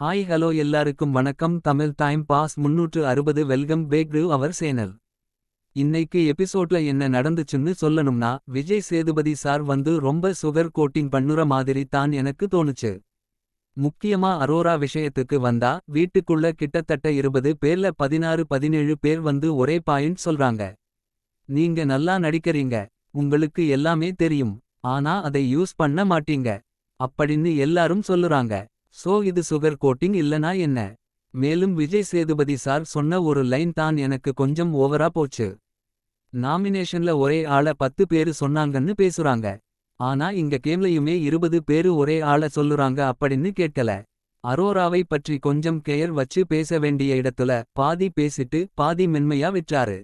Hi hello எல்லாருக்கும் வணக்கம். Tamil time pass 360 welcome back to our channel. இன்னைக்கு எபிசோட்ல என்ன நடந்துச்சுன்னு சொல்லணும்னா, விஜய் சேதுபதி சார் வந்து ரொம்ப சுகர் கோட்டிங் பண்ணுற மாதிரி தான் எனக்கு தோணுச்சு. முக்கியமா அரோரா விஷயத்துக்கு வந்தா, வீட்டுக்குள்ள கிட்டத்தட்ட 20 பேர்ல 16-17 பேர் வந்து ஒரே பாயிண்ட் சொல்றாங்க. நீங்க நல்லா நடிக்கறீங்க, உங்களுக்கு எல்லாமே தெரியும், ஆனா அதை யூஸ் பண்ண மாட்டீங்க அப்படின்னு எல்லாரும் சொல்லுறாங்க. சோ இது சுகர் கோட்டிங் இல்லனா என்ன? மேலும் விஜய் சேதுபதி சார் சொன்ன ஒரு லைன் தான் எனக்கு கொஞ்சம் ஓவரா போச்சு. நாமினேஷன்ல ஒரே ஆள 10 பேரு சொன்னாங்கன்னு பேசுறாங்க. ஆனா இங்க கேம்லயுமே 20 பேரு ஒரே ஆள சொல்லுறாங்க அப்படின்னு கேட்கல. அரோராவை பற்றி கொஞ்சம் கேர் வச்சு பேச வேண்டிய இடத்துல பாதி பேசிட்டு பாதி மென்மையா விட்டாரு.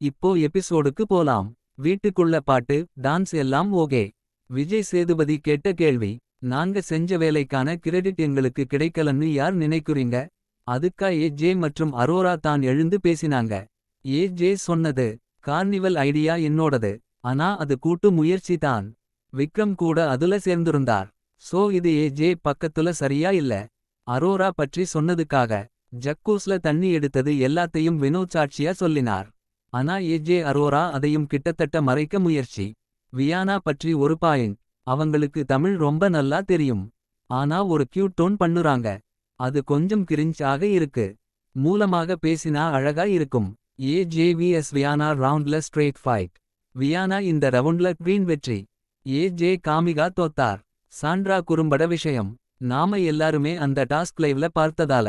இப்போ எபிசோடுக்கு போலாம். வீட்டுக்குள்ள பாட்டு டான்ஸ் எல்லாம் ஓகே. விஜய் சேதுபதி கேட்ட கேள்வி, நாங்க செஞ்ச வேலைக்கான கிரெடிட் எங்களுக்கு கிடைக்கலன்னு யார் நினைக்குறீங்க? அதுக்கா ஏ.ஜே மற்றும் அரோரா தான் எழுந்து பேசினாங்க. ஏ.ஜே சொன்னது, கார்னிவல் ஐடியா என்னோடது, ஆனா அது கூட்டு முயற்சி தான். விக்ரம் கூட அதுல சேர்ந்திருந்தார். சோ இது ஏ.ஜே பக்கத்துல சரியா இல்ல. அரோரா பற்றி சொன்னதுக்காக ஜக்கூஸ்ல தண்ணி எடுத்தது எல்லாத்தையும் வினோத் சாட்சியா சொல்லினார். ஆனா ஏ.ஜே அரோரா அதையும் கிட்டத்தட்ட மறைக்க முயற்சி. வியானா பற்றி ஒரு பாயிண்ட், அவங்களுக்கு தமிழ் ரொம்ப நல்லா தெரியும், ஆனா ஒரு கியூட் டோன் பண்ணுறாங்க. அது கொஞ்சம் கிரிஞ்ச் ஆக இருக்கு. மூலமாக பேசினா அழகா இருக்கும். ஏ.ஜே vs வியானா ரவுண்ட்ல ஸ்ட்ரெயிட் ஃபைட். வியானா இந்த ரவுண்ட்ல க்வீன் வெற்றி. ஏ.ஜே காமிகா தோத்தார். சாண்ட்ரா குறும்பட விஷயம், நாம எல்லாருமே அந்த டாஸ்க் லைவ்ல பார்த்ததால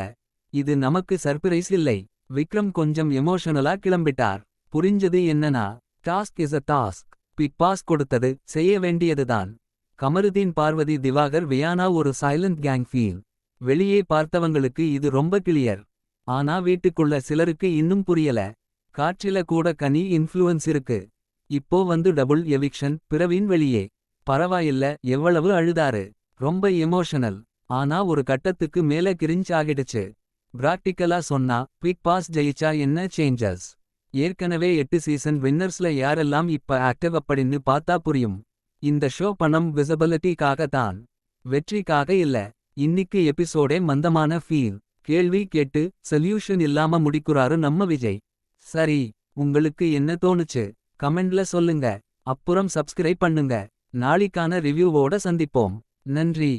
இது நமக்கு சர்ப்ரைஸ் இல்லை. விக்ரம் கொஞ்சம் எமோஷனலா கிளம்பிட்டார். புரிஞ்சது என்னன்னா, task is a task, Bigg Boss கொடுத்தது செய்ய வேண்டியதுதான். கமருதீன் பார்வதி திவாகர் வியானா ஒரு சைலண்ட் கேங் ஃபீல். வெளியே பார்த்தவங்களுக்கு இது ரொம்ப கிளியர், ஆனா வீட்டுக்குள்ள சிலருக்கு இன்னும் புரியல. காற்றில கூட கனி இன்ஃப்ளூயன்ஸ் இருக்கு. இப்போ வந்து டபுள் எவிக்ஷன், பிரவீன் வெளியே. பரவாயில்ல, எவ்வளவு அழுதாரு, ரொம்ப எமோஷனல். ஆனா ஒரு கட்டத்துக்கு மேல கிரிஞ்ச் ஆகிடுச்சு. பிராக்டிக்கலா சொன்னா, பிக் பாஸ் ஜெயிச்சா என்ன சேஞ்சஸ்? ஏற்கனவே 8 சீசன் வின்னர்ஸ்ல யாரெல்லாம் இப்ப ஆக்டிவ் அப்படின்னு பார்த்தா புரியும். இந்த ஷோ பணம் விசிபிலிட்டிக்காக தான், வெற்றிக்காக இல்ல. இன்னிக்கு எபிசோடே மந்தமான ஃபீல். கேள்வி கேட்டு சொல்யூஷன் இல்லாம முடிக்குறாரு நம்ம விஜய். சரி, உங்களுக்கு என்ன தோணுச்சு? கமெண்ட்ல சொல்லுங்க. அப்புறம் சப்ஸ்கிரைப் பண்ணுங்க. நாளைக்கான ரிவ்யூவோட சந்திப்போம். நன்றி.